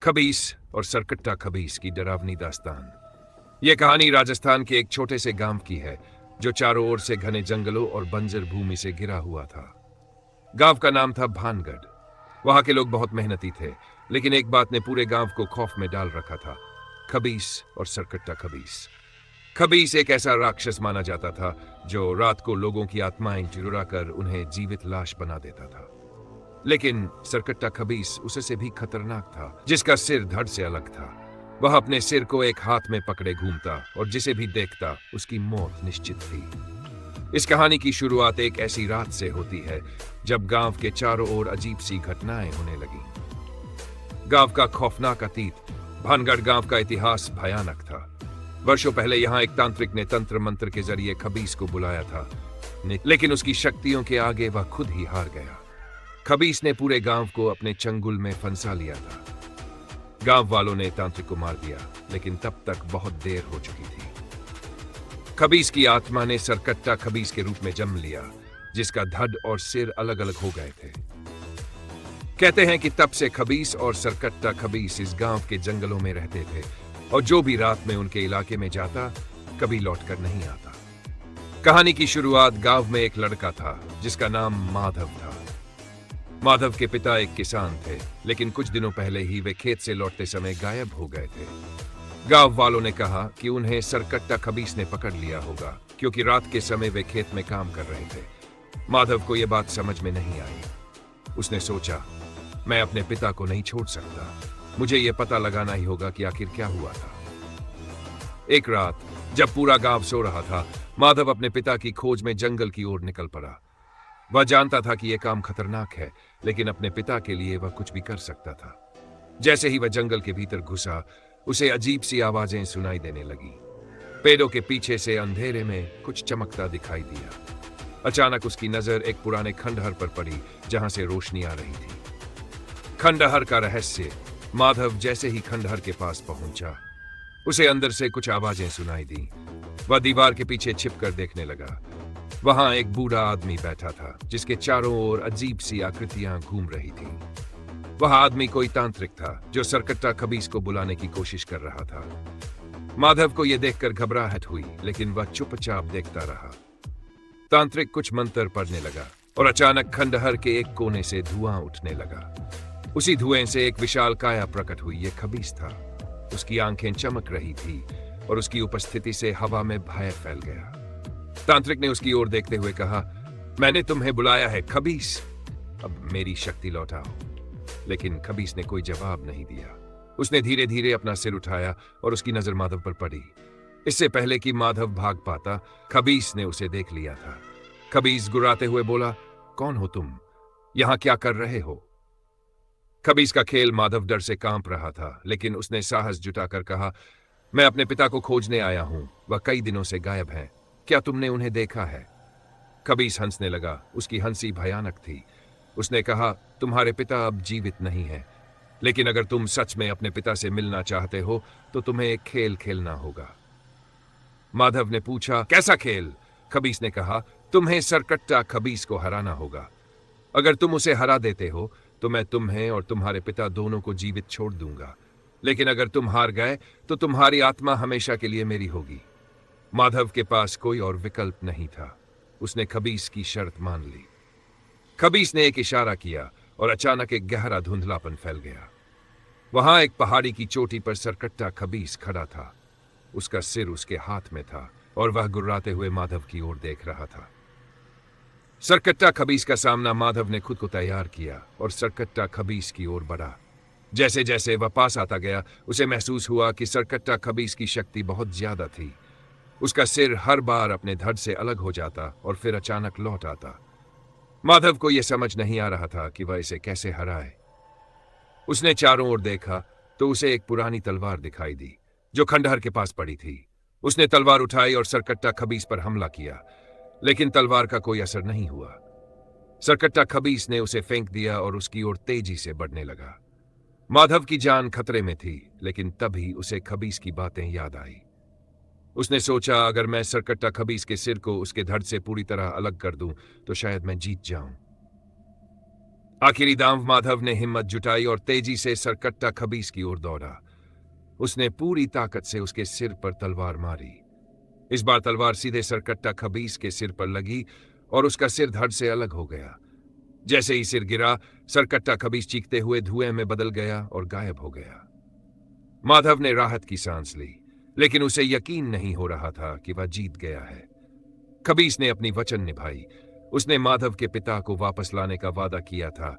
खबीस और सरकट्टा खबीस की डरावनी दास्तान। यह कहानी राजस्थान के एक छोटे से गांव की है जो चारों ओर से घने जंगलों और बंजर भूमि से घिरा हुआ था। गांव का नाम था भानगढ़। वहां के लोग बहुत मेहनती थे, लेकिन एक बात ने पूरे गांव को खौफ में डाल रखा था। खबीस और सरकट्टा खबीस। खबीस एक ऐसा राक्षस माना जाता था जो रात को लोगों की आत्माएं चुरा कर उन्हें जीवित लाश बना देता था। लेकिन सरकट्टा खबीस उससे भी खतरनाक था, जिसका सिर धड़ से अलग था। वह अपने सिर को एक हाथ में पकड़े घूमता और जिसे भी देखता उसकी मौत निश्चित थी। इस कहानी की शुरुआत एक ऐसी रात से होती है जब गांव के चारों ओर अजीब सी घटनाएं होने लगी। गांव का खौफनाक अतीत। भानगढ़ गांव का इतिहास भयानक था। वर्षों पहले यहां एक तांत्रिक ने तंत्र मंत्र के जरिए खबीस को बुलाया था, लेकिन उसकी शक्तियों के आगे वह खुद ही हार गया। खबीस ने पूरे गांव को अपने चंगुल में फंसा लिया था। गांव वालों ने तांत्रिक को मार दिया, लेकिन तब तक बहुत देर हो चुकी थी। खबीस की आत्मा ने सरकट्टा खबीस के रूप में जन्म लिया, जिसका धड़ और सिर अलग अलग हो गए थे। कहते हैं कि तब से खबीस और सरकट्टा खबीस इस गांव के जंगलों में रहते थे, और जो भी रात में उनके इलाके में जाता कभी लौटकर नहीं आता। कहानी की शुरुआत गांव में एक लड़का था जिसका नाम माधव था। माधव के पिता एक किसान थे, लेकिन कुछ दिनों पहले ही वे खेत से लौटते समय गायब हो गए थे। गांव वालों ने कहा कि उन्हें सरकट्टा खबीस ने पकड़ लिया होगा, क्योंकि रात के समय वे खेत में काम कर रहे थे। माधव को यह बात समझ में नहीं आई। उसने सोचा, मैं अपने पिता को नहीं छोड़ सकता, मुझे यह पता लगाना ही होगा कि आखिर क्या हुआ था। एक रात जब पूरा गांव सो रहा था, माधव अपने पिता की खोज में जंगल की ओर निकल पड़ा। वह जानता था कि यह काम खतरनाक है, लेकिन अपने पिता के लिए वह कुछ भी कर सकता था। जैसे ही वह जंगल के भीतर घुसा, उसे अजीब सी आवाजें सुनाई देने लगी। पेड़ों के पीछे से अंधेरे में कुछ चमकता दिखाई दिया। अचानक उसकी नजर एक पुराने खंडहर पर पड़ी, जहां से रोशनी आ रही थी। खंडहर का रहस्य। माधव जैसे ही खंडहर के पास पहुंचा, उसे अंदर से कुछ आवाजें सुनाई दी। वह दीवार के पीछे छिपकर देखने लगा। वहां एक बूढ़ा आदमी बैठा था, जिसके चारों ओर अजीब सी आकृतियां घूम रही थीं। वह आदमी कोई तांत्रिक था जो सरकट्टा खबीस को बुलाने की कोशिश कर रहा था। माधव को यह देखकर घबराहट हुई, लेकिन वह चुपचाप देखता रहा। तांत्रिक कुछ मंत्र पढ़ने लगा और अचानक खंडहर के एक कोने से धुआं उठने लगा। उसी धुएं से एक विशाल काया प्रकट हुई। यह खबीस था। उसकी आंखें चमक रही थी और उसकी उपस्थिति से हवा में भय फैल गया। तांत्रिक ने उसकी ओर देखते हुए कहा, मैंने तुम्हें बुलाया है खबीस, अब मेरी शक्ति लौटाओ। लेकिन खबीस ने कोई जवाब नहीं दिया। उसने धीरे धीरे अपना सिर उठाया और उसकी नजर माधव पर पड़ी। इससे पहले कि माधव भाग पाता, खबीस ने उसे देख लिया था। खबीस गुर्राते हुए बोला, कौन हो तुम? यहां क्या कर रहे हो? खबीस का खेल माधव डर से कांप रहा था, लेकिन उसने साहस जुटाकर कहा, मैं अपने पिता को खोजने आया हूं। वह कई दिनों से गायब हैं। क्या तुमने उन्हें देखा है? खबीस हंसने लगा। उसकी हंसी भयानक थी। उसने कहा, तुम्हारे पिता अब जीवित नहीं हैं, लेकिन अगर तुम सच में अपने पिता से मिलना चाहते हो तो तुम्हें एक खेल खेलना होगा। माधव ने पूछा, कैसा खेल? खबीस ने कहा, तुम्हें सरकट्टा खबीस को हराना होगा। अगर तुम उसे हरा देते हो तो मैं तुम्हें और तुम्हारे पिता दोनों को जीवित छोड़ दूंगा, लेकिन अगर तुम हार गए तो तुम्हारी आत्मा हमेशा के लिए मेरी होगी। माधव के पास कोई और विकल्प नहीं था। उसने खबीस की शर्त मान ली। खबीस ने एक इशारा किया और अचानक एक गहरा धुंधलापन फैल गया। वहां एक पहाड़ी की चोटी पर सरकट्टा खबीस खड़ा था। उसका सिर उसके हाथ में था और वह गुर्राते हुए माधव की ओर देख रहा था। सरकट्टा खबीस का सामना माधव ने खुद को तैयार किया और सरकट्टा खबीस की ओर बढ़ा। जैसे जैसे वह पास आता गया, उसे महसूस हुआ कि सरकट्टा खबीस की शक्ति बहुत ज्यादा थी। उसका सिर हर बार अपने धड़ से अलग हो जाता और फिर अचानक लौट आता। माधव को यह समझ नहीं आ रहा था कि वह इसे कैसे हराए। उसने चारों ओर देखा तो उसे एक पुरानी तलवार दिखाई दी जो खंडहर के पास पड़ी थी। उसने तलवार उठाई और सरकट्टा खबीस पर हमला किया, लेकिन तलवार का कोई असर नहीं हुआ। सरकट्टा खबीस ने उसे फेंक दिया और उसकी ओर तेजी से बढ़ने लगा। माधव की जान खतरे में थी, लेकिन तभी उसे खबीस की बातें याद आई। उसने सोचा, अगर मैं सरकट्टा खबीस के सिर को उसके धड़ से पूरी तरह अलग कर दूं तो शायद मैं जीत जाऊं। आखिरी दांव माधव ने हिम्मत जुटाई और तेजी से सरकट्टा खबीस की ओर दौड़ा। उसने पूरी ताकत से उसके सिर पर तलवार मारी। इस बार तलवार सीधे सरकट्टा खबीस के सिर पर लगी और उसका सिर धड़ से अलग हो गया। जैसे ही सिर गिरा, सरकट्टा खबीस चीखते हुए धुएं में बदल गया और गायब हो गया। माधव ने राहत की सांस ली, लेकिन उसे यकीन नहीं हो रहा था कि वह जीत गया है। खबीस ने अपनी वचन निभाई। उसने माधव के पिता को वापस लाने का वादा किया था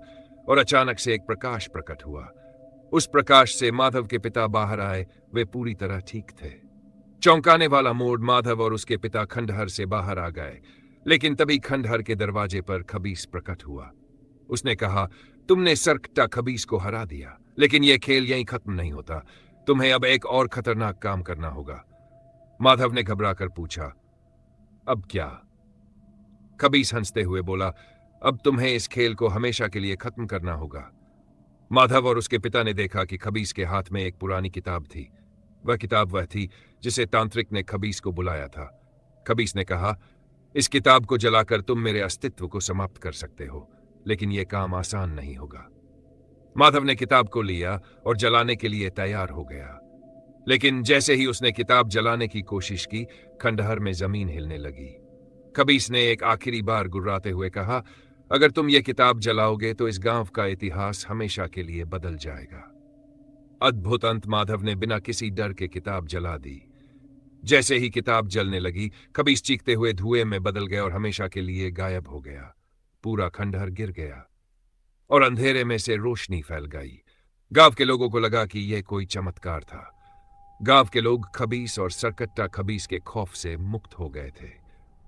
और अचानक से एक प्रकाश प्रकट हुआ। उस प्रकाश से माधव के पिता बाहर आए। वे पूरी तरह ठीक थे। चौंकाने वाला मोड़, माधव और उसके पिता खंडहर से बाहर आ गए, लेकिन तभी खंडहर के दरवाजे पर खबीस प्रकट हुआ। उसने कहा, तुमने सरकट्टा खबीस को हरा दिया, लेकिन यह खेल यहीं खत्म नहीं होता। तुम्हें अब एक और खतरनाक काम करना होगा। माधव ने घबराकर पूछा, अब क्या? खबीस हंसते हुए बोला, अब तुम्हें इस खेल को हमेशा के लिए खत्म करना होगा। माधव और उसके पिता ने देखा कि खबीस के हाथ में एक पुरानी किताब थी। वह थी जिसे तांत्रिक ने खबीस को बुलाया था। खबीस ने कहा, इस किताब को जलाकर तुम मेरे अस्तित्व को समाप्त कर सकते हो, लेकिन यह काम आसान नहीं होगा। माधव ने किताब को लिया और जलाने के लिए तैयार हो गया, लेकिन जैसे ही उसने किताब जलाने की कोशिश की, खंडहर में जमीन हिलने लगी। खबीस ने एक आखिरी बार गुर्राते हुए कहा, अगर तुम ये किताब जलाओगे तो इस गांव का इतिहास हमेशा के लिए बदल जाएगा। अद्भुत अंत, माधव ने बिना किसी डर के किताब जला दी। जैसे ही किताब जलने लगी, खबीस चीखते हुए धुएं में बदल गया और हमेशा के लिए गायब हो गया। पूरा खंडहर गिर गया और अंधेरे में से रोशनी फैल गई। गांव के लोगों को लगा कि यह कोई चमत्कार था। गांव के लोग खबीस और सरकट्टा खबीस के खौफ से मुक्त हो गए थे।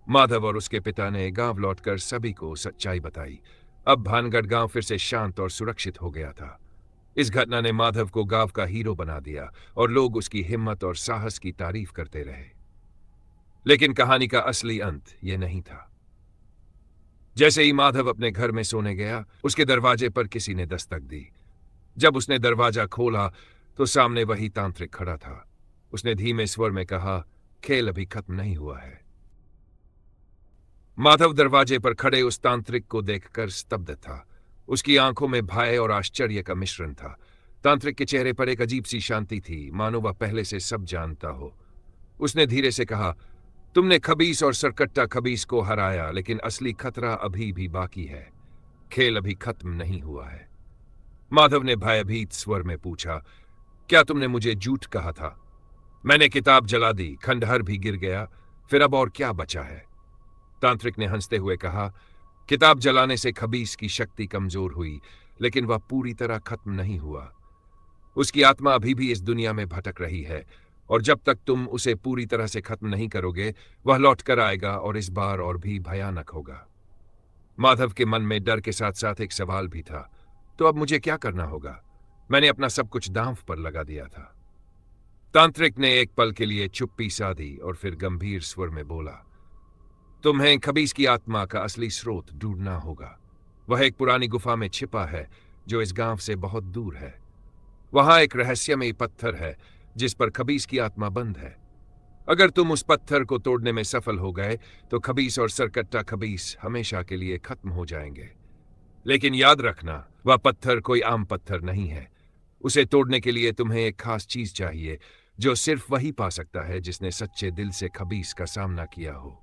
माधव और उसके पिता ने गांव लौटकर सभी को सच्चाई बताई। अब भानगढ़ गांव फिर से शांत और सुरक्षित हो गया था। इस घटना ने माधव को गांव का हीरो बना दिया और लोग उसकी हिम्मत और साहस की तारीफ करते रहे। लेकिन कहानी का असली अंत यह नहीं था। जैसे ही माधव अपने घर में सोने गया, उसके दरवाजे पर किसी ने दस्तक दी। जब उसने दरवाजा खोला तो सामने वही तांत्रिक खड़ा था। उसने धीमे स्वर में कहा, खेल अभी खत्म नहीं हुआ है। माधव दरवाजे पर खड़े उस तांत्रिक को देखकर स्तब्ध था। उसकी आंखों में भय और आश्चर्य का मिश्रण था। तांत्रिक के चेहरे पर एक अजीब सी शांति थी, मानो वह पहले से सब जानता हो। उसने धीरे से कहा, तुमने खबीस और सरकट्टा खबीस को हराया, लेकिन असली खतरा अभी भी बाकी है। खेल अभी खत्म नहीं हुआ है। माधव ने भयभीत स्वर में पूछा, क्या तुमने मुझे झूठ कहा था? मैंने किताब जला दी, खंडहर भी गिर गया, फिर अब और क्या बचा है? तांत्रिक ने हंसते हुए कहा, किताब जलाने से खबीस की शक्ति कमजोर हुई, लेकिन वह पूरी तरह खत्म नहीं हुआ। उसकी आत्मा अभी भी इस दुनिया में भटक रही है, और जब तक तुम उसे पूरी तरह से खत्म नहीं करोगे, वह लौट कर आएगा और इस बार और भी भयानक होगा। माधव के मन में डर के साथ साथ एक सवाल भी था, तो अब मुझे क्या करना होगा? मैंने अपना सब कुछ दांव पर लगा दिया था। तांत्रिक ने एक पल के लिए चुप्पी साधी और फिर गंभीर स्वर में बोला, तुम्हें खबीस की आत्मा का असली स्रोत ढूंढना होगा। वह एक पुरानी गुफा में छिपा है जो इस गांव से बहुत दूर है। वहां एक रहस्यमयी पत्थर है जिस पर खबीस की आत्मा बंद है। अगर तुम उस पत्थर को तोड़ने में सफल हो गए तो खबीस और सरकट्टा खबीस हमेशा के लिए खत्म हो जाएंगे। लेकिन याद रखना, वह पत्थर कोई आम पत्थर नहीं है। उसे तोड़ने के लिए तुम्हें एक खास चीज चाहिए जो सिर्फ वही पा सकता है जिसने सच्चे दिल से खबीस का सामना किया हो।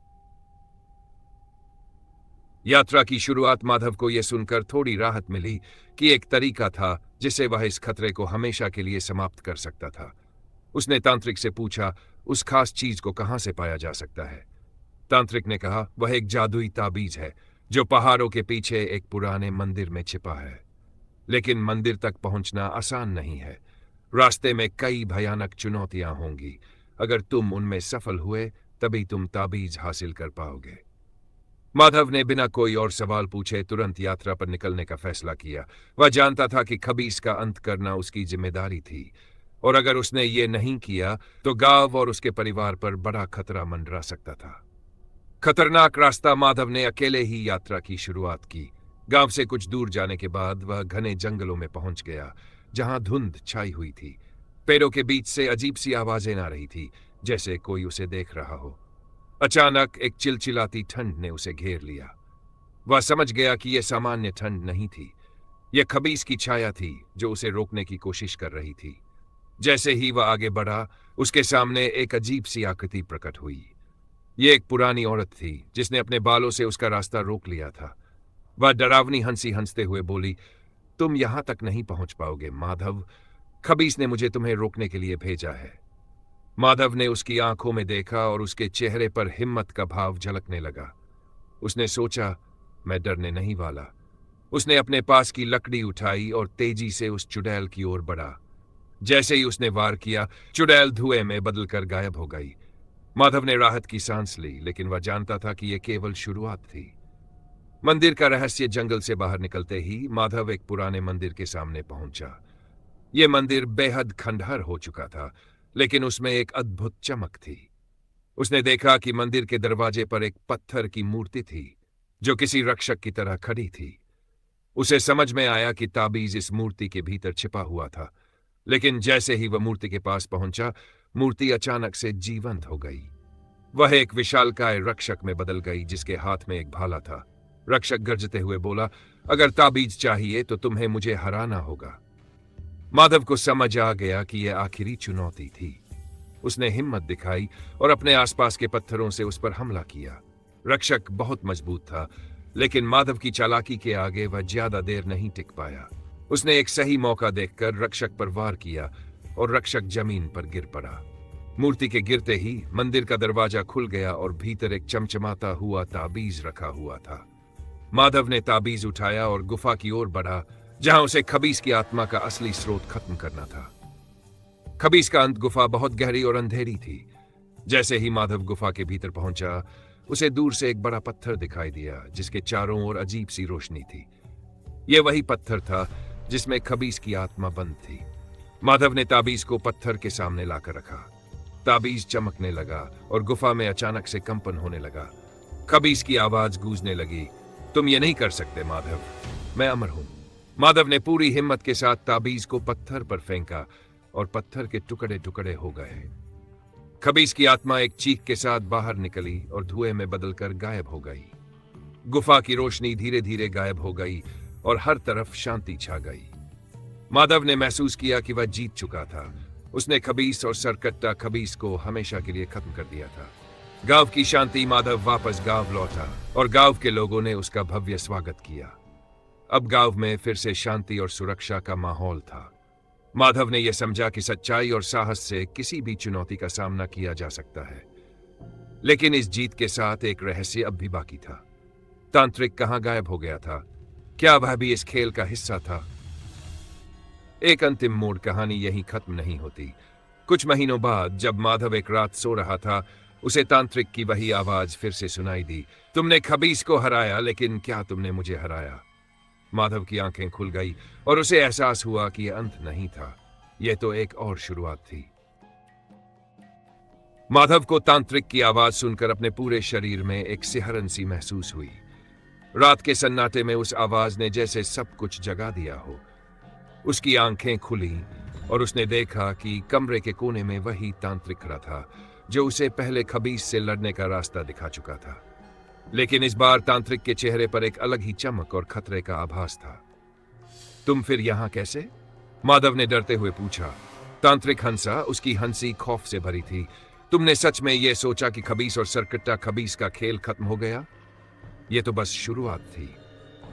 यात्रा की शुरुआत माधव को यह सुनकर थोड़ी राहत मिली कि एक तरीका था जिससे वह इस खतरे को हमेशा के लिए समाप्त कर सकता था। उसने तांत्रिक से पूछा, उस खास चीज को कहां से पाया जा सकता है? तांत्रिक ने कहा, वह एक जादुई ताबीज है जो पहाड़ों के पीछे एक पुराने मंदिर में छिपा है। लेकिन मंदिर तक पहुंचना आसान नहीं है। रास्ते में कई भयानक चुनौतियां होंगी। अगर तुम उनमें सफल हुए तभी तुम ताबीज हासिल कर पाओगे। माधव ने बिना कोई और सवाल पूछे तुरंत यात्रा पर निकलने का फैसला किया। वह जानता था कि खबीस का अंत करना उसकी जिम्मेदारी थी, और अगर उसने ये नहीं किया तो गांव और उसके परिवार पर बड़ा खतरा मंडरा सकता था। खतरनाक रास्ता, माधव ने अकेले ही यात्रा की शुरुआत की। गांव से कुछ दूर जाने के बाद वह घने जंगलों में पहुंच गया, जहां धुंध छाई हुई थी। पेड़ों के बीच से अजीब सी आवाजें आ रही थी, जैसे कोई उसे देख रहा हो। अचानक एक चिलचिलाती ठंड ने उसे घेर लिया। वह समझ गया कि यह सामान्य ठंड नहीं थी। यह खबीस की छाया थी जो उसे रोकने की कोशिश कर रही थी। जैसे ही वह आगे बढ़ा, उसके सामने एक अजीब सी आकृति प्रकट हुई। ये एक पुरानी औरत थी जिसने अपने बालों से उसका रास्ता रोक लिया था। वह डरावनी हंसी हंसते हुए बोली, तुम यहां तक नहीं पहुंच पाओगे माधव। खबीस ने मुझे तुम्हें रोकने के लिए भेजा है। माधव ने उसकी आंखों में देखा और उसके चेहरे पर हिम्मत का भाव झलकने लगा। उसने सोचा, मैं डरने नहीं वाला। उसने अपने पास की लकड़ी उठाई और तेजी से उस चुड़ैल की ओर बढ़ा। जैसे ही उसने वार किया, चुड़ैल धुएं में बदलकर गायब हो गई। माधव ने राहत की सांस ली, लेकिन वह जानता था कि यह केवल शुरुआत थी। मंदिर का रहस्य जंगल से बाहर निकलते ही माधव एक पुराने मंदिर के सामने पहुंचा। यह मंदिर बेहद खंडहर हो चुका था, लेकिन उसमें एक अद्भुत चमक थी। उसने देखा कि मंदिर के दरवाजे पर एक पत्थर की मूर्ति थी जो किसी रक्षक की तरह खड़ी थी। उसे समझ में आया कि ताबीज इस मूर्ति के भीतर छिपा हुआ था, लेकिन जैसे ही वह मूर्ति के पास पहुंचा, मूर्ति अचानक से जीवंत हो गई। वह एक विशालकाय रक्षक में बदल गई जिसके हाथ में एक भाला था। रक्षक गरजते हुए बोला, अगर ताबीज चाहिए तो तुम्हें मुझे हराना होगा। माधव को समझ आ गया कि यह आखिरी चुनौती थी। उसने हिम्मत दिखाई और अपने आसपास के पत्थरों से उस पर हमला किया। रक्षक बहुत मजबूत था, लेकिन माधव की चालाकी के आगे वह ज्यादा देर नहीं टिक पाया। उसने एक सही मौका देखकर रक्षक पर वार किया और रक्षक जमीन पर गिर पड़ा। मूर्ति के गिरते ही मंदिर का दरवाजा खुल गया और भीतर एक चमचमाता हुआ ताबीज रखा हुआ था। माधव ने ताबीज उठाया और गुफा की ओर बढ़ा, जहां उसे खबीस की आत्मा का असली स्रोत खत्म करना था। खबीस का अंत गुफा बहुत गहरी और अंधेरी थी। जैसे ही माधव गुफा के भीतर पहुंचा, उसे दूर से एक बड़ा पत्थर दिखाई दिया जिसके चारों ओर अजीब सी रोशनी थी। यह वही पत्थर था जिसमें खबीस की आत्मा बंद थी। माधव ने ताबीज को पत्थर के सामने लाकर रखा। ताबीज चमकने लगा और गुफा में अचानक से कंपन होने लगा। खबीस की आवाज गूंजने लगी, तुम ये नहीं कर सकते माधव, मैं अमर हूं। माधव ने पूरी हिम्मत के साथ ताबीज को पत्थर पर फेंका और पत्थर के टुकड़े टुकड़े हो गए। खबीस की आत्मा एक चीख के साथ बाहर निकली और धुएं में बदलकर गायब हो गई। गुफा की रोशनी धीरे धीरे गायब हो गई और हर तरफ शांति छा गई। माधव ने महसूस किया कि वह जीत चुका था। उसने खबीस और सरकट्टा खबीस को हमेशा के लिए खत्म कर दिया था। गांव की शांति। माधव वापस गांव लौटा और गांव के लोगों ने उसका भव्य स्वागत किया। अब गांव में फिर से शांति और सुरक्षा का माहौल था। माधव ने यह समझा कि सच्चाई और साहस से किसी भी चुनौती का सामना किया जा सकता है। लेकिन इस जीत के साथ एक रहस्य अब भी बाकी था। तांत्रिक कहां गायब हो गया था? क्या वह भी इस खेल का हिस्सा था? एक अंतिम मोड़। कहानी यहीं खत्म नहीं होती। कुछ महीनों बाद जब माधव एक रात सो रहा था, उसे तांत्रिक की वही आवाज फिर से सुनाई दी, तुमने खबीस को हराया, लेकिन क्या तुमने मुझे हराया? माधव की आंखें खुल गई और उसे एहसास हुआ कि यह अंत नहीं था, यह तो एक और शुरुआत थी। माधव को तांत्रिक की आवाज सुनकर अपने पूरे शरीर में एक सिहरन सी महसूस हुई। रात के सन्नाटे में उस आवाज ने जैसे सब कुछ जगा दिया हो। उसकी आंखें खुली और उसने देखा कि कमरे के कोने में वही तांत्रिक खड़ा था जो उसे पहले खबीस से लड़ने का रास्ता दिखा चुका था। लेकिन इस बार तांत्रिक के चेहरे पर एक अलग ही चमक और खतरे का आभास था। तुम फिर यहां कैसे? माधव ने डरते हुए पूछा। तांत्रिक हंसा। उसकी हंसी खौफ से भरी थी। तुमने सच में यह सोचा कि खबीस और सरकट्टा खबीस का खेल खत्म हो गया? यह तो बस शुरुआत थी।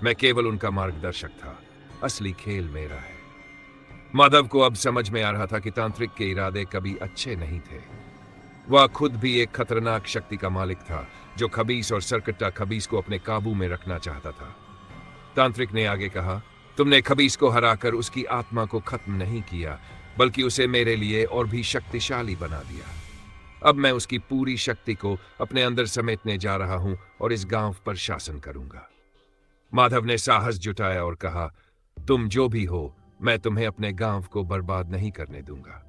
मैं केवल उनका मार्गदर्शक था। असली खेल मेरा है। माधव को अब समझ में आ रहा था कि तांत्रिक के इरादे कभी अच्छे नहीं थे। वह खुद भी एक खतरनाक शक्ति का मालिक था जो खबीस और सरकट्टा खबीस को अपने काबू में रखना चाहता था। तांत्रिक ने आगे कहा, तुमने खबीस को हराकर उसकी आत्मा को खत्म नहीं किया, बल्कि उसे मेरे लिए और भी शक्तिशाली बना दिया। अब मैं उसकी पूरी शक्ति को अपने अंदर समेटने जा रहा हूं और इस गांव पर शासन करूंगा। माधव ने साहस जुटाया और कहा, तुम जो भी हो, मैं तुम्हें अपने गांव को बर्बाद नहीं करने दूंगा।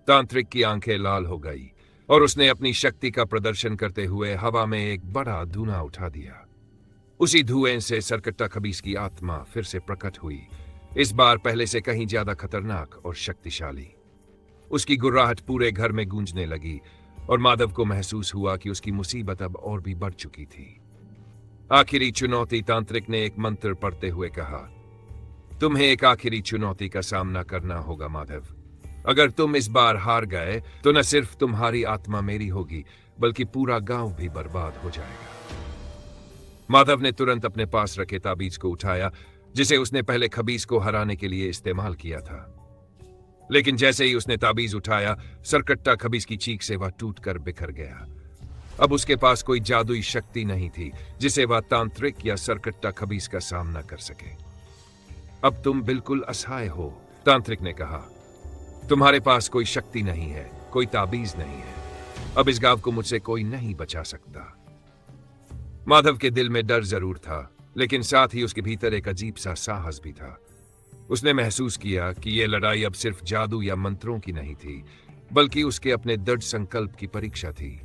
तांत्रिक की आंखें लाल हो गई और उसने अपनी शक्ति का प्रदर्शन करते हुए हवा में एक बड़ा धुआं उठा दिया। उसी धुएं से सरकट्टा खबीस की आत्मा फिर से प्रकट हुई, इस बार पहले से कहीं ज्यादा खतरनाक और शक्तिशाली। उसकी गुर्राहट पूरे घर में गूंजने लगी और माधव को महसूस हुआ कि उसकी मुसीबत अब और भी बढ़ चुकी थी। आखिरी चुनौती। तांत्रिक ने एक मंत्र पढ़ते हुए कहा, तुम्हें एक आखिरी चुनौती का सामना करना होगा माधव। अगर तुम इस बार हार गए तो न सिर्फ तुम्हारी आत्मा मेरी होगी, बल्कि पूरा गांव भी बर्बाद हो जाएगा। माधव ने तुरंत अपने पास रखे ताबीज को उठाया, जिसे उसने पहले खबीस को हराने के लिए इस्तेमाल किया था। लेकिन जैसे ही उसने ताबीज उठाया, सरकट्टा खबीस की चीख से वह टूटकर बिखर गया। अब उसके पास कोई जादुई शक्ति नहीं थी जिसे वह तांत्रिक या सरकट्टा खबीस का सामना कर सके। अब तुम बिल्कुल असहाय हो, तांत्रिक ने कहा। तुम्हारे पास कोई शक्ति नहीं है, कोई ताबीज नहीं है। अब इस गांव को मुझसे कोई नहीं बचा सकता। माधव के दिल में डर जरूर था, लेकिन साथ ही उसके भीतर एक अजीब सा साहस भी था। उसने महसूस किया कि यह लड़ाई अब सिर्फ जादू या मंत्रों की नहीं थी, बल्कि उसके अपने दृढ़ संकल्प की परीक्षा थी।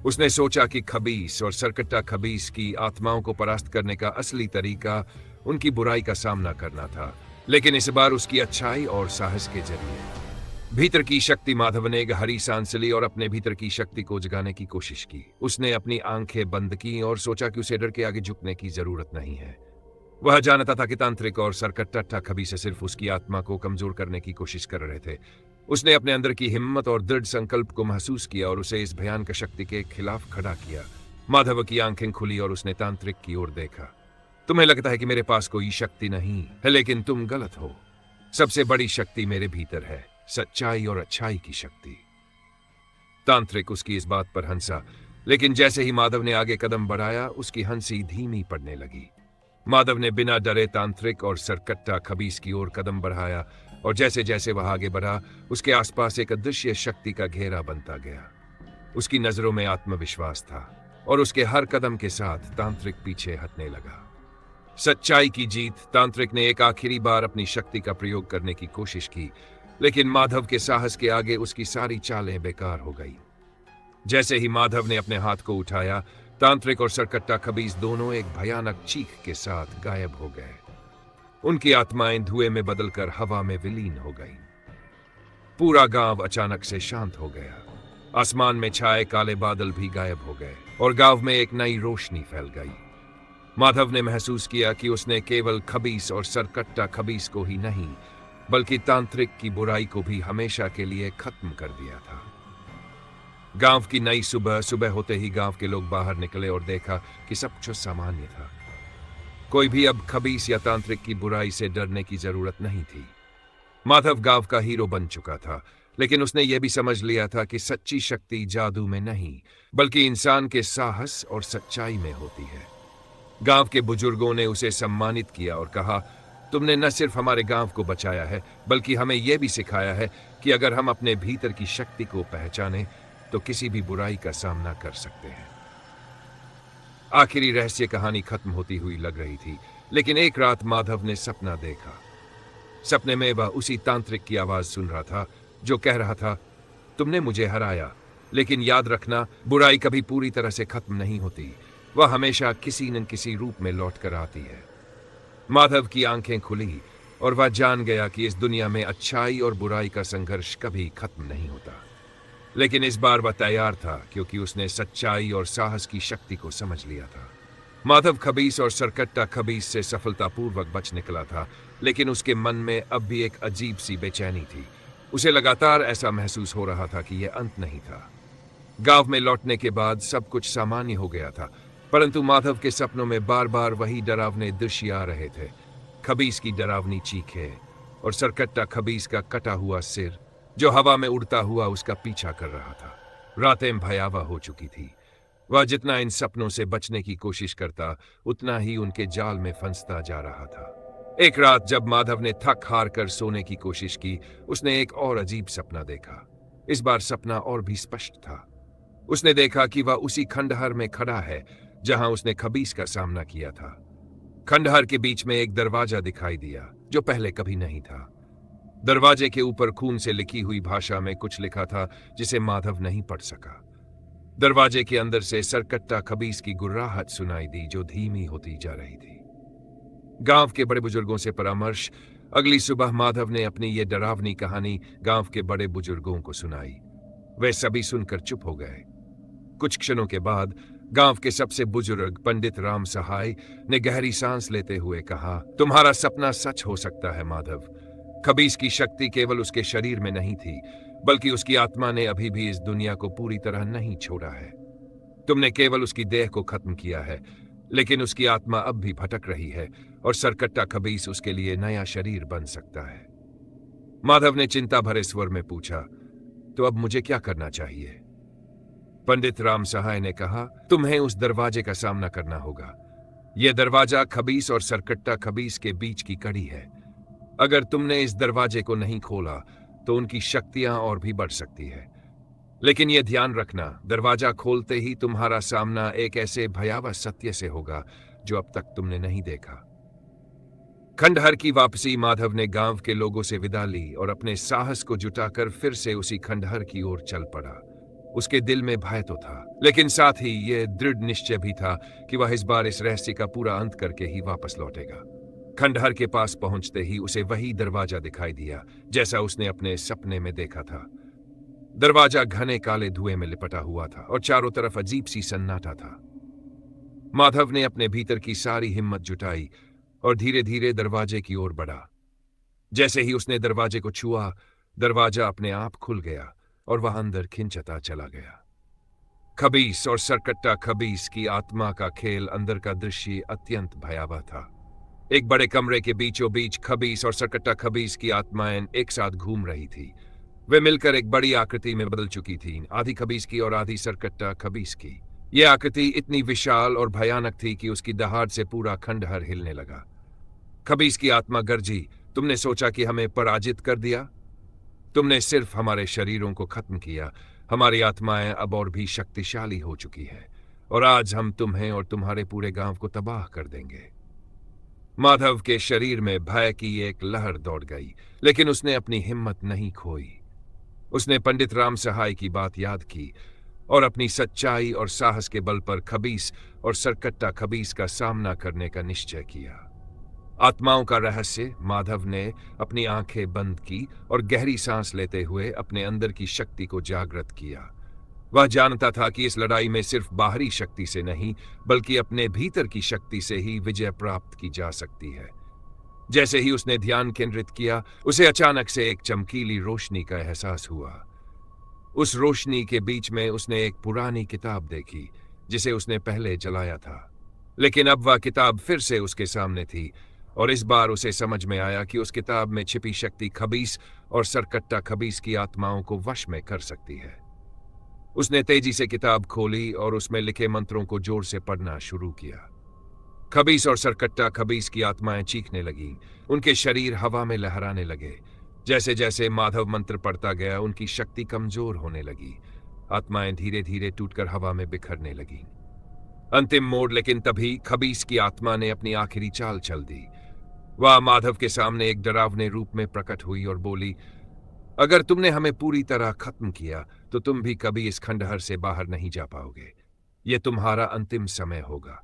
उसने सोचा कि खबीस और सरकट्टा खबीस की आत्माओं को परास्त करने का असली तरीका उनकी बुराई का सामना करना था, लेकिन इस बार उसकी अच्छाई और साहस के जरिए। भीतर की शक्ति माधव ने गहरी सांस ली और अपने भीतर की शक्ति को जगाने की कोशिश की। उसने अपनी आंखें बंद की और सोचा कि उसे डर के आगे झुकने की जरूरत नहीं है। वह जानता था कि तांत्रिक और सरकट्टा खबीस सिर्फ उसकी आत्मा को कमजोर करने की कोशिश कर रहे थे। उसने अपने अंदर की हिम्मत और दृढ़ संकल्प को महसूस किया और उसे इस भयानक शक्ति के खिलाफ खड़ा किया। माधव की आंखें खुली और उसने तांत्रिक की ओर देखा। तुम्हें लगता है कि मेरे पास कोई शक्ति नहीं है, लेकिन तुम गलत हो। सबसे बड़ी शक्ति मेरे भीतर है, सच्चाई और अच्छाई की शक्ति। तांत्रिक उसकी इस बात पर हंसा, लेकिन जैसे ही माधव ने आगे कदम बढ़ाया, उसकी हंसी धीमी पड़ने लगी। माधव ने बिना डरे तांत्रिक और सरकट्टा खबीस की ओर कदम बढ़ाया, और जैसे जैसे वह आगे बढ़ा, उसके आसपास एक अदृश्य शक्ति का घेरा बनता गया। उसकी नजरों में आत्मविश्वास था, और उसके हर कदम के साथ तांत्रिक पीछे हटने लगा। सच्चाई की जीत। तांत्रिक ने एक आखिरी बार अपनी शक्ति का प्रयोग करने की कोशिश की, लेकिन माधव के साहस के आगे उसकी सारी चालें बेकार हो गई। जैसे ही माधव ने अपने हाथ को उठाया, तांत्रिक और सरकट्टा खबीस दोनों एक भयानक चीख के साथ गायब हो गए। उनकी आत्माएं धुएं में बदलकर हवा में विलीन हो गईं। पूरा गांव अचानक से शांत हो गया। आसमान में छाए काले बादल भी गायब हो गए और गांव में एक नई रोशनी फैल गई। माधव ने महसूस किया कि उसने केवल खबीस और सरकट्टा खबीस को ही नहीं, बल्कि तांत्रिक की बुराई को भी हमेशा के लिए खत्म कर दिया था। गांव की नई सुबह होते ही गांव के लोग बाहर निकले और देखा कि सब कुछ सामान्य था। कोई भी अब खबीस या तांत्रिक की बुराई से डरने की जरूरत नहीं थी। माधव गांव का हीरो बन चुका था, लेकिन उसने यह भी समझ लिया था कि सच्ची शक्ति जादू में नहीं, बल्कि इंसान के साहस और सच्चाई में होती है। गांव के बुजुर्गों ने उसे सम्मानित किया और कहा, तुमने न सिर्फ हमारे गांव को बचाया है, बल्कि हमें यह भी सिखाया है कि अगर हम अपने भीतर की शक्ति को पहचानें तो किसी भी बुराई का सामना कर सकते हैं। आखिरी रहस्य कहानी खत्म होती हुई लग रही थी, लेकिन एक रात माधव ने सपना देखा। सपने में वह उसी तांत्रिक की आवाज सुन रहा था जो कह रहा था, तुमने मुझे हराया, लेकिन याद रखना, बुराई कभी पूरी तरह से खत्म नहीं होती। वह हमेशा किसी न किसी रूप में लौट कर आती है। माधव की आंखें खुली और वह जान गया कि इस दुनिया में अच्छाई और बुराई का संघर्ष कभी खत्म नहीं होता। लेकिन इस बार वह तैयार था, क्योंकि उसने सच्चाई और साहस की शक्ति को समझ लिया था। माधव खबीस और सरकट्टा खबीस से सफलतापूर्वक बच निकला था, लेकिन उसके मन में अब भी एक अजीब सी बेचैनी थी। उसे लगातार ऐसा महसूस हो रहा था कि यह अंत नहीं था। गांव में लौटने के बाद सब कुछ सामान्य हो गया था, परंतु माधव के सपनों में बार बार वही डरावने दृश्य आ रहे थे। खबीस की डरावनी चीखें और सरकट्टा खबीस का कटा हुआ सिर जो हवा में उड़ता हुआ उसका पीछा कर रहा था। रातें भयावह हो चुकी थी। वह जितना इन सपनों से बचने की कोशिश करता, उतना ही उनके जाल में फंसता जा रहा था। एक रात जब माधव ने थक हार कर सोने की कोशिश की, उसने एक और अजीब सपना देखा। इस बार सपना और भी स्पष्ट था। उसने देखा कि वह उसी खंडहर में खड़ा है जहां उसने खबीस का सामना किया था। खंडहर के बीच में एक दरवाजा दिखाई दिया जो पहले कभी नहीं था। दरवाजे के ऊपर खून से लिखी हुई भाषा में कुछ लिखा था जिसे माधव नहीं पढ़ सका। दरवाजे के अंदर से सरकट्टा खबीस की गुर्राहट सुनाई दी जो धीमी होती जा रही थी। गांव के बड़े बुजुर्गों से परामर्श। अगली सुबह माधव ने अपनी ये डरावनी कहानी गांव के बड़े बुजुर्गों को सुनाई। वे सभी सुनकर चुप हो गए। कुछ क्षणों के बाद गांव के सबसे बुजुर्ग पंडित राम सहाय ने गहरी सांस लेते हुए कहा, तुम्हारा सपना सच हो सकता है माधव। खबीस की शक्ति केवल उसके शरीर में नहीं थी, बल्कि उसकी आत्मा ने अभी भी इस दुनिया को पूरी तरह नहीं छोड़ा है। तुमने केवल उसकी देह को खत्म किया है, लेकिन उसकी आत्मा अब भी भटक रही है और सरकट्टा खबीस उसके लिए नया शरीर बन सकता है। माधव ने चिंता भरे स्वर में पूछा, तो अब मुझे क्या करना चाहिए? पंडित राम सहाय ने कहा, तुम्हें उस दरवाजे का सामना करना होगा। यह दरवाजा खबीस और सरकट्टा खबीस के बीच की कड़ी है। अगर तुमने इस दरवाजे को नहीं खोला तो उनकी शक्तियां और भी बढ़ सकती है। लेकिन यह ध्यान रखना, दरवाजा खोलते ही तुम्हारा सामना एक ऐसे भयावह सत्य से होगा जो अब तक तुमने नहीं देखा। खंडहर की वापसी माधव ने गांव के लोगों से विदा ली और अपने साहस को जुटाकर फिर से उसी खंडहर की ओर चल पड़ा। उसके दिल में भय तो था, लेकिन साथ ही यह दृढ़ निश्चय भी था कि वह इस बार इस रहस्य का पूरा अंत करके ही वापस लौटेगा। खंडहर के पास पहुंचते ही उसे वही दरवाजा दिखाई दिया जैसा उसने अपने सपने में देखा था। दरवाजा घने काले धुएं में लिपटा हुआ था और चारों तरफ अजीब सी सन्नाटा था। माधव ने अपने भीतर की सारी हिम्मत जुटाई और धीरे धीरे दरवाजे की ओर बढ़ा। जैसे ही उसने दरवाजे को छुआ, दरवाजा अपने आप खुल गया और वह अंदर खिंचता चला गया। खबीस और सरकट्टा खबीस की आत्मा का खेल अंदर का दृश्य अत्यंत भयावह था। एक बड़े कमरे के बीचों बीच खबीस और सरकट्टा खबीस की आत्माएं एक साथ घूम रही थी। वे मिलकर एक बड़ी आकृति में बदल चुकी थीं, आधी खबीस की और आधी सरकट्टा खबीस की। यह आकृति इतनी विशाल और भयानक थी कि उसकी दहाड़ से पूरा खंडहर हिलने लगा। खबीस की आत्मा गरजी, तुमने सोचा कि हमें पराजित कर दिया? तुमने सिर्फ हमारे शरीरों को खत्म किया। हमारी आत्माएं अब और भी शक्तिशाली हो चुकी है और आज हम तुम्हें और तुम्हारे पूरे गांव को तबाह कर देंगे। माधव के शरीर में भय की एक लहर दौड़ गई, लेकिन उसने अपनी हिम्मत नहीं खोई। उसने पंडित राम सहाय की बात याद की और अपनी सच्चाई और साहस के बल पर खबीस और सरकट्टा खबीस का सामना करने का निश्चय किया। आत्माओं का रहस्य, माधव ने अपनी आंखें बंद की और गहरी सांस लेते हुए अपने अंदर की शक्ति को जागृत किया। वह जानता था कि इस लड़ाई में सिर्फ बाहरी शक्ति से नहीं, बल्कि अपने भीतर की शक्ति से ही विजय प्राप्त की जा सकती है। जैसे ही उसने ध्यान केंद्रित किया, उसे अचानक से एक चमकीली रोशनी का एहसास हुआ। उस रोशनी के बीच में उसने एक पुरानी किताब देखी जिसे उसने पहले जलाया था, लेकिन अब वह किताब फिर से उसके सामने थी और इस बार उसे समझ में आया कि उस किताब में छिपी शक्ति खबीस और सरकट्टा खबीस की आत्माओं को वश में कर सकती है। उसने तेजी से किताब खोली और उसमें लिखे मंत्रों को जोर से पढ़ना शुरू किया। खबीस और सरकट्टा खबीस की आत्माएं चीखने लगीं, उनके शरीर हवा में लहराने लगे। जैसे जैसे माधव मंत्र पढ़ता गया, उनकी शक्ति कमजोर होने लगी। आत्माएं धीरे धीरे टूटकर हवा में बिखरने लगीं। अंतिम मोड़, लेकिन तभी खबीस की आत्मा ने अपनी आखिरी चाल चल दी। वह माधव के सामने एक डरावने रूप में प्रकट हुई और बोली, अगर तुमने हमें पूरी तरह खत्म किया तो तुम भी कभी इस खंडहर से बाहर नहीं जा पाओगे। यह तुम्हारा अंतिम समय होगा।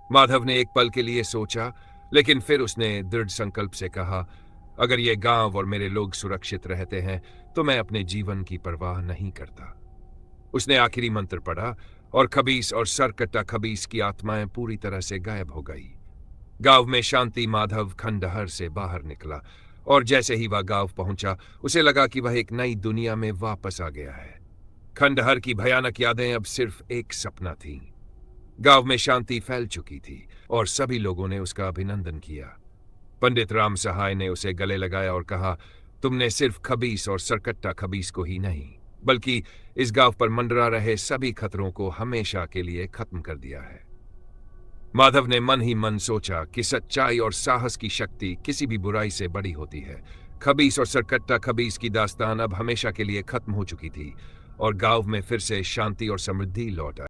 माधव ने एक पल के लिए सोचा, लेकिन फिर उसने दृढ़ संकल्प से कहा, अगर ये गांव और मेरे लोग सुरक्षित रहते हैं तो मैं अपने जीवन की परवाह नहीं करता। उसने आखिरी मंत्र पढ़ा और खबीस और सरकट्टा खबीस की आत्माएं पूरी तरह से गायब हो गई। गांव में शांति। माधव खंडहर से बाहर निकला और जैसे ही वह गांव पहुंचा, उसे लगा कि वह एक नई दुनिया में वापस आ गया है। खंडहर की भयानक यादें अब सिर्फ एक सपना थीं। गांव में शांति फैल चुकी थी और सभी लोगों ने उसका अभिनंदन किया। पंडित राम सहाय ने उसे गले लगाया और कहा, तुमने सिर्फ खबीस और सरकट्टा खबीस को ही नहीं, बल्कि इस गांव पर मंडरा रहे सभी खतरों को हमेशा के लिए खत्म कर दिया है। माधव ने मन ही मन सोचा कि सच्चाई और साहस की शक्ति किसी भी बुराई से बड़ी होती है। खबीस और सरकट्टा खबीस की दास्तान अब हमेशा के लिए खत्म हो चुकी थी और गांव में फिर से शांति और समृद्धि लौट आई।